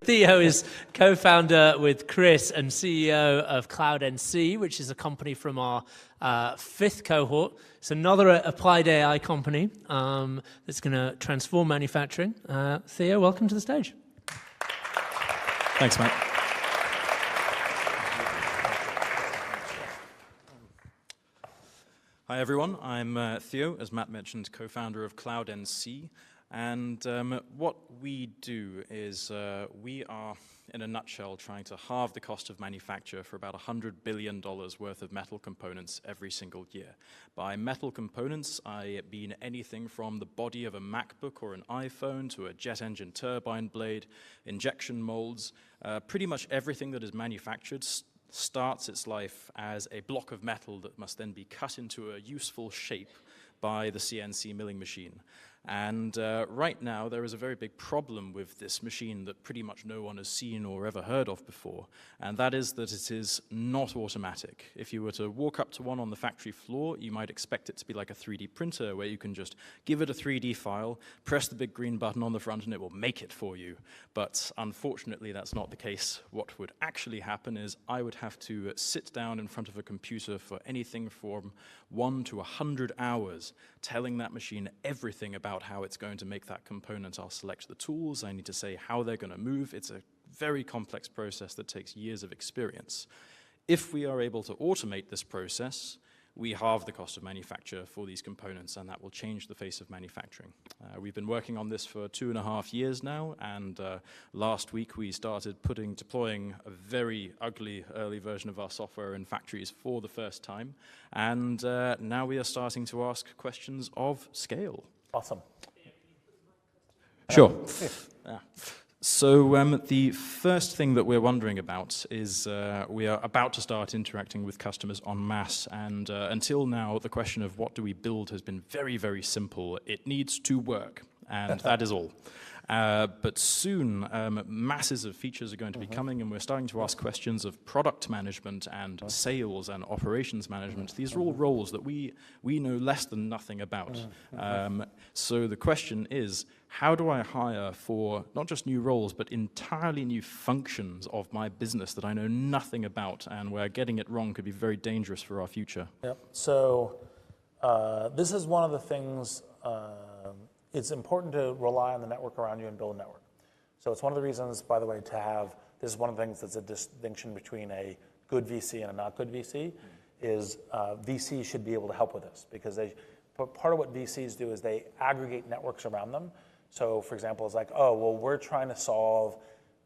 Theo is co-founder with Chris and CEO of CloudNC, which is a company from our fifth cohort. It's another applied AI company that's going to transform manufacturing. Theo, welcome to the stage. Thanks, Matt. Hi, everyone. I'm Theo, as Matt mentioned, co-founder of CloudNC. And what we do is we are, in a nutshell, trying to halve the cost of manufacture for about $100 billion worth of metal components every single year. By metal components, I mean anything from the body of a MacBook or an iPhone to a jet engine turbine blade, injection molds, pretty much everything that is manufactured starts its life as a block of metal that must then be cut into a useful shape by the CNC milling machine. And right now, there is a very big problem with this machine that pretty much no one has seen or ever heard of before, and that is that it is not automatic. If you were to walk up to one on the factory floor, you might expect it to be like a 3D printer, where you can just give it a 3D file, press the big green button on the front, and it will make it for you. But unfortunately, that's not the case. What would actually happen is I would have to sit down in front of a computer for anything from 1 to 100 hours, telling that machine everything about how it's going to make that component. I'll select the tools, I need to say how they're going to move. It's a very complex process that takes years of experience. If we are able to automate this process, we halve the cost of manufacture for these components, and that will change the face of manufacturing. We've been working on this for 2.5 years now, and last week we started deploying a very ugly early version of our software in factories for the first time, and now we are starting to ask questions of scale. Awesome. Sure. So the first thing that we're wondering about is we are about to start interacting with customers en masse, and until now, the question of what do we build has been very, very simple. It needs to work, and that is all. But soon, masses of features are going to be coming, and we're starting to ask questions of product management and sales and operations management. These are all roles that we know less than nothing about. So the question is, how do I hire for not just new roles, but entirely new functions of my business that I know nothing about, and where getting it wrong could be very dangerous for our future? Yep. So this is one of the things. It's important to rely on the network around you and build a network. So it's one of the reasons, by the way, this is one of the things that's a distinction between a good VC and a not good VC, is VCs should be able to help with this, because part of what VCs do is they aggregate networks around them. So for example, it's like, oh, well, we're trying to solve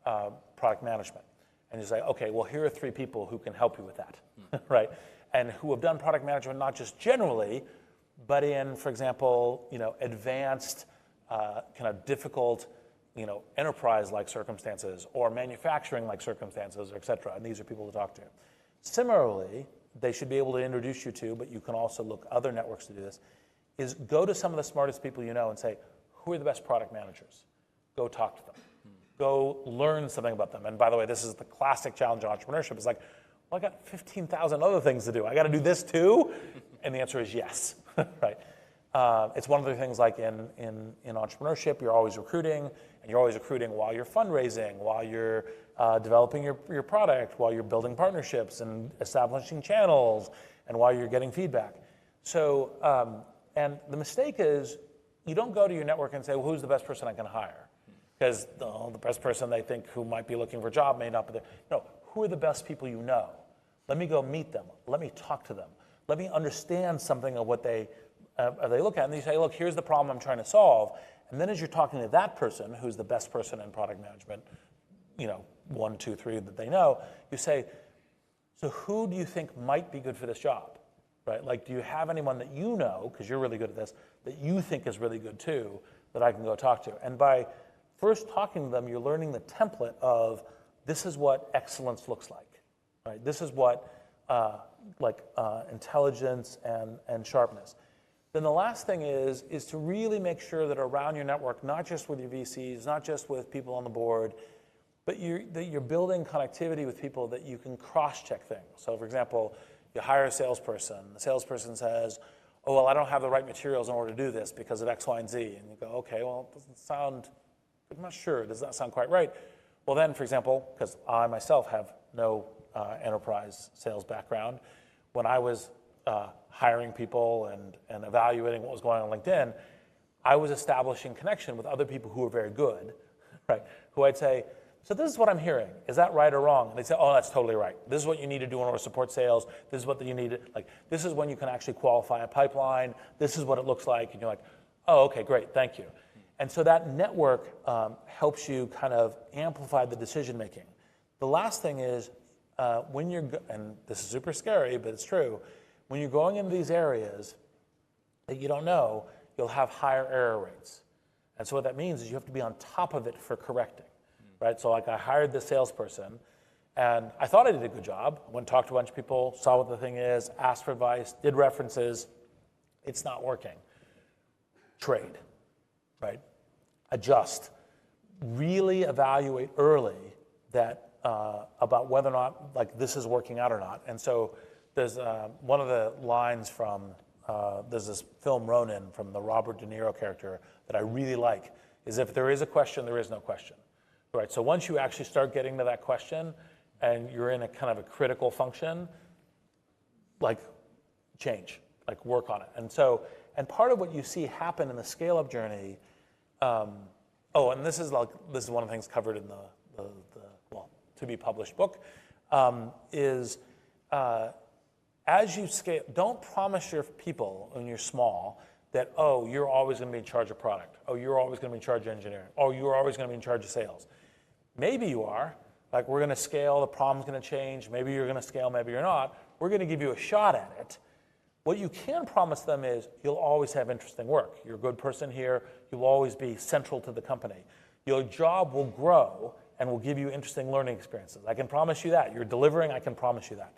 product management. And you say, okay, well, here are 3 people who can help you with that, right? And who have done product management not just generally, but in, for example, advanced, kind of difficult, enterprise-like circumstances or manufacturing-like circumstances, et cetera. And these are people to talk to. Similarly, they should be able to introduce you to, but you can also look other networks to do this, is go to some of the smartest people you know and say, who are the best product managers? Go talk to them. Go learn something about them. And by the way, this is the classic challenge in entrepreneurship. It's like, well, I got 15,000 other things to do. I got to do this too? And the answer is yes. Right. It's one of the things like in entrepreneurship, you're always recruiting, and you're always recruiting while you're fundraising, while you're developing your product, while you're building partnerships and establishing channels, and while you're getting feedback. So, and the mistake is you don't go to your network and say, well, who's the best person I can hire? Because the best person they think who might be looking for a job may not be there. No, who are the best people you know? Let me go meet them. Let me talk to them. Let me understand something of what they look at. And you say, look, here's the problem I'm trying to solve. And then as you're talking to that person, who's the best person in product management, 1, 2, 3 that they know, you say, so who do you think might be good for this job? Right? Like, do you have anyone that you know, because you're really good at this, that you think is really good too, that I can go talk to? And by first talking to them, you're learning the template of this is what excellence looks like. Right? This is what intelligence and sharpness. Then the last thing is to really make sure that around your network, not just with your VCs, not just with people on the board, but that you're building connectivity with people that you can cross-check things. So for example, you hire a salesperson. The salesperson says, oh, well, I don't have the right materials in order to do this because of X, Y, and Z. And you go, okay, well, it doesn't sound, I'm not sure. Does that sound quite right? Well then, for example, because I myself have no enterprise sales background, when I was hiring people and evaluating what was going on LinkedIn, I was establishing connection with other people who were very good, right? Who I'd say, so this is what I'm hearing. Is that right or wrong? And they'd say, oh, that's totally right. This is what you need to do in order to support sales. This is what you need to, like, this is when you can actually qualify a pipeline. This is what it looks like. And you're like, oh, okay, great, thank you. And so that network helps you kind of amplify the decision making. The last thing is when you're, and this is super scary, but it's true, when you're going into these areas that you don't know, you'll have higher error rates. And so what that means is you have to be on top of it for correcting. Right? So like I hired this salesperson and I thought I did a good job. Went and talked to a bunch of people, saw what the thing is, asked for advice, did references. It's not working. Trade, right? Adjust. Really evaluate early that about whether or not like this is working out or not. And so there's one of the lines from, there's this film Ronin from the Robert De Niro character that I really like, is if there is a question, there is no question. Right, so once you actually start getting to that question and you're in a kind of a critical function, like change, like work on it. And so, and part of what you see happen in the scale-up journey, and this is one of the things covered in the to-be-published book, is as you scale, don't promise your people when you're small that, oh, you're always going to be in charge of product. Oh, you're always going to be in charge of engineering. Oh, you're always going to be in charge of sales. Maybe you are. Like, we're going to scale, the problem's going to change. Maybe you're going to scale, maybe you're not. We're going to give you a shot at it. What you can promise them is you'll always have interesting work. You're a good person here. You'll always be central to the company. Your job will grow and will give you interesting learning experiences. I can promise you that. You're delivering, I can promise you that.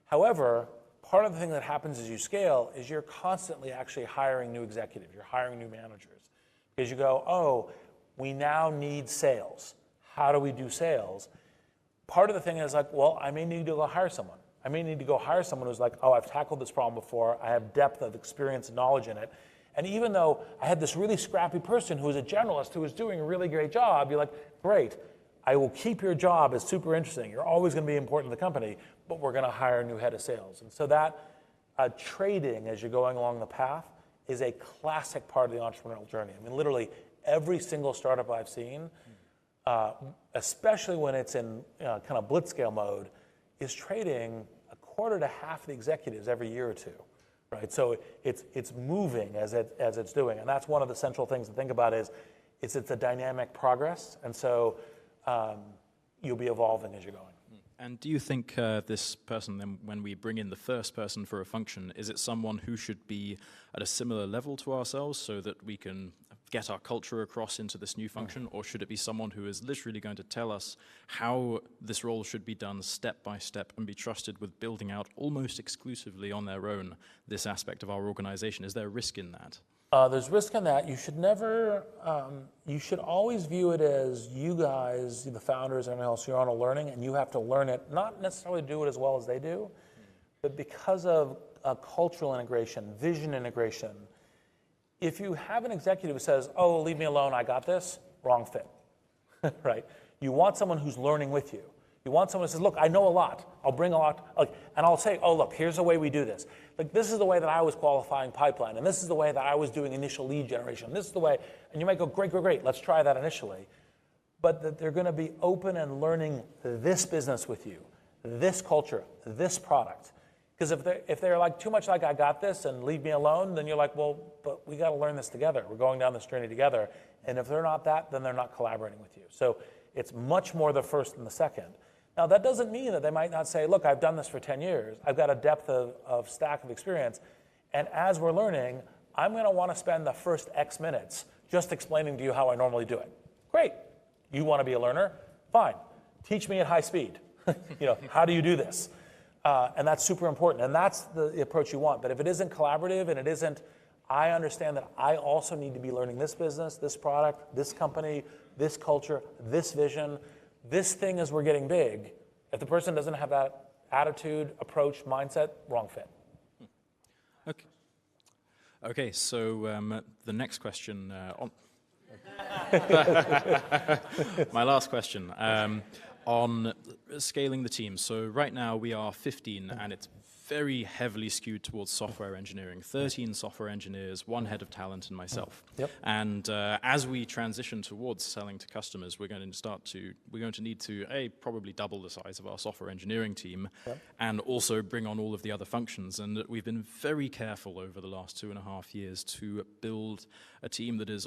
However, part of the thing that happens as you scale is you're constantly actually hiring new executives. You're hiring new managers. Because you go, oh, we now need sales. How do we do sales? Part of the thing is like, well, I may need to go hire someone. I may need to go hire someone who's like, oh, I've tackled this problem before. I have depth of experience and knowledge in it. And even though I had this really scrappy person who was a generalist who was doing a really great job, you're like, great, I will keep your job. It's super interesting. You're always going to be important to the company, but we're going to hire a new head of sales. And so that trading as you're going along the path is a classic part of the entrepreneurial journey. I mean, literally every single startup I've seen, especially when it's in kind of blitzscale mode, is trading a quarter to half the executives every year or two, right? So it's moving as it's doing, and that's one of the central things to think about is it's a dynamic progress, and so you'll be evolving as you're going. And do you think this person, then, when we bring in the first person for a function, is it someone who should be at a similar level to ourselves so that we can get our culture across into this new function, or should it be someone who is literally going to tell us how this role should be done step by step and be trusted with building out almost exclusively on their own this aspect of our organization? Is there a risk in that? There's risk in that. You should never, you should always view it as you guys, the founders and everyone else, you're on a learning and you have to learn it, not necessarily do it as well as they do, but because of cultural integration, vision integration. If you have an executive who says, oh, leave me alone, I got this, wrong fit, right? You want someone who's learning with you. You want someone who says, look, I know a lot. I'll bring a lot, and I'll say, oh, look, here's the way we do this. Like, this is the way that I was qualifying pipeline, and this is the way that I was doing initial lead generation. This is the way, and you might go, great, great, great, let's try that initially. But that they're going to be open and learning this business with you, this culture, this product. Because if they're like too much like, I got this, and leave me alone, then you're like, well, but we got to learn this together. We're going down this journey together. And if they're not that, then they're not collaborating with you. So it's much more the first than the second. Now, that doesn't mean that they might not say, look, I've done this for 10 years. I've got a depth of stack of experience. And as we're learning, I'm going to want to spend the first X minutes just explaining to you how I normally do it. Great. You want to be a learner? Fine. Teach me at high speed. How do you do this? And that's super important. And that's the approach you want. But if it isn't collaborative and it isn't, I understand that I also need to be learning this business, this product, this company, this culture, this vision, this thing as we're getting big. If the person doesn't have that attitude, approach, mindset, wrong fit. Okay, so the next question My last question on scaling the team. So right now we are 15, and it's very heavily skewed towards software engineering. 13 software engineers, 1 head of talent, and myself. Yep. And as we transition towards selling to customers, we're going to need to probably double the size of our software engineering team, and also bring on all of the other functions. And we've been very careful over the last 2.5 years to build a team that is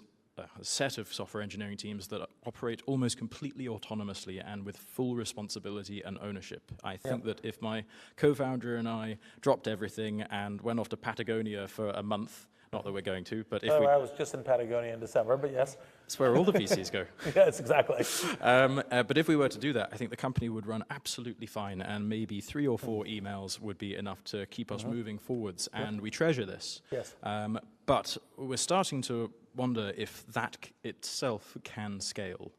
a set of software engineering teams that operate almost completely autonomously and with full responsibility and ownership. I think that if my co-founder and I dropped everything and went off to Patagonia for a month, not that we're going to, but if I was just in Patagonia in December, but yes. That's where all the VCs go. Yes, exactly. But if we were to do that, I think the company would run absolutely fine, and maybe 3 or 4 emails would be enough to keep us moving forwards, and we treasure this. Yes. But we're starting to wonder if that itself can scale.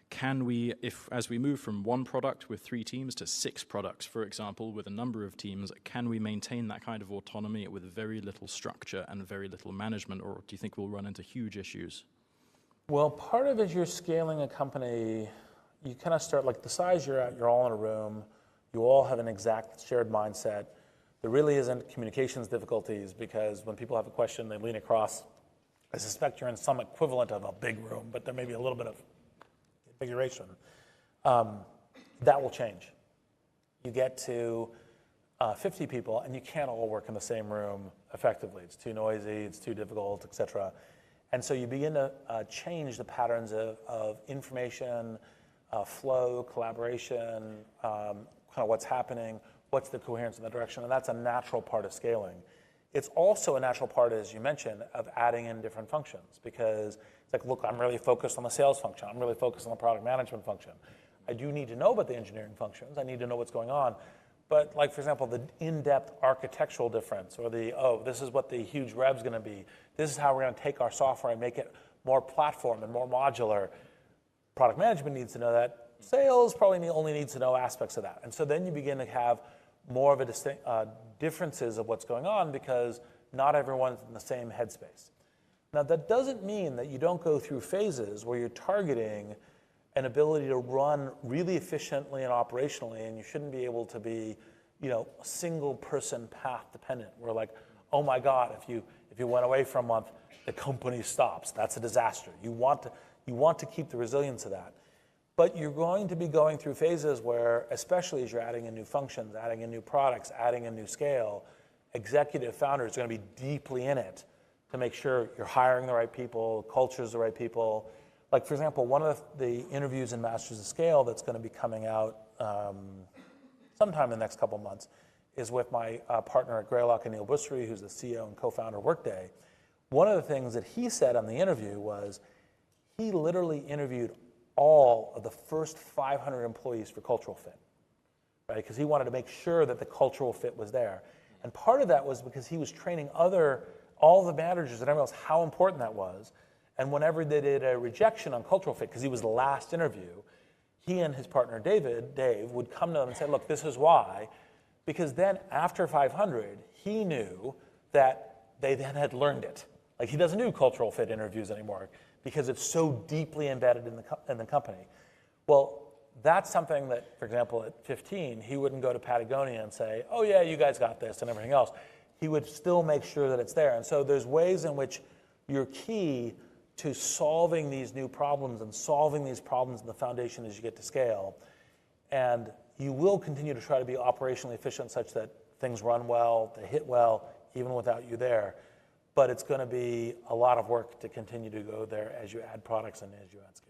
Can we, as we move from 1 product with 3 teams to 6 products, for example, with a number of teams, can we maintain that kind of autonomy with very little structure and very little management, or do you think we'll run into huge issues? Well, part of it, you're scaling a company, you kind of start, like the size you're at, you're all in a room, you all have an exact shared mindset. There really isn't communications difficulties, because when people have a question, they lean across. I suspect you're in some equivalent of a big room, but there may be a little bit of configuration. That will change. You get to 50 people, and you can't all work in the same room effectively. It's too noisy, it's too difficult, et cetera. And so you begin to change the patterns of information, flow, collaboration, kind of what's happening, what's the coherence in the direction, and that's a natural part of scaling. It's also a natural part, as you mentioned, of adding in different functions, because it's like, look, I'm really focused on the sales function. I'm really focused on the product management function. I do need to know about the engineering functions. I need to know what's going on. But like, for example, the in-depth architectural difference, or this is what the huge rev's going to be. This is how we're going to take our software and make it more platform and more modular. Product management needs to know that. Sales probably only needs to know aspects of that. And so then you begin to have more of a differences of what's going on, because not everyone's in the same headspace. Now, that doesn't mean that you don't go through phases where you're targeting an ability to run really efficiently and operationally, and you shouldn't be able to be, single person path dependent. We're like, oh my God, if you went away for a month, the company stops. That's a disaster. You want to keep the resilience of that. But you're going to be going through phases where, especially as you're adding in new functions, adding in new products, adding in new scale, executive founders are going to be deeply in it to make sure you're hiring the right people, culture's the right people. Like, for example, one of the interviews in Masters of Scale that's going to be coming out sometime in the next couple months is with my partner at Greylock, Neil Bussery, who's the CEO and co-founder of Workday. One of the things that he said on the interview was he literally interviewed all of the first 500 employees for cultural fit, right? Because he wanted to make sure that the cultural fit was there. And part of that was because he was training all the managers and everyone else how important that was. And whenever they did a rejection on cultural fit, because he was the last interview, he and his partner Dave, would come to them and say, look, this is why. Because then after 500, he knew that they then had learned it. Like, he doesn't do cultural fit interviews anymore, because it's so deeply embedded in the company. Well, that's something that, for example, at 15, he wouldn't go to Patagonia and say, oh yeah, you guys got this and everything else. He would still make sure that it's there. And so there's ways in which you're key to solving these new problems and solving these problems in the foundation as you get to scale. And you will continue to try to be operationally efficient such that things run well, they hit well, even without you there. But it's going to be a lot of work to continue to go there as you add products and as you add scale.